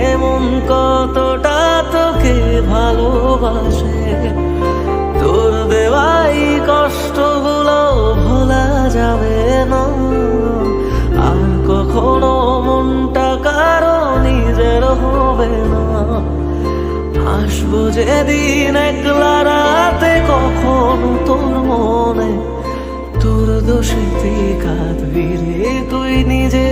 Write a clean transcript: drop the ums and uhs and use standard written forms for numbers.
এমন কতটা তোকে ভালোবাসে। তোর দেওয়াই কষ্টগুলো ভোলা যাবে না, আর কখনো মনটা কারো নিজের হবে না। আসবো যেদিন একলা রাতে কখনো তোর মনে, তোর দোষে তুই কাঁদবি রে তুই নিজে।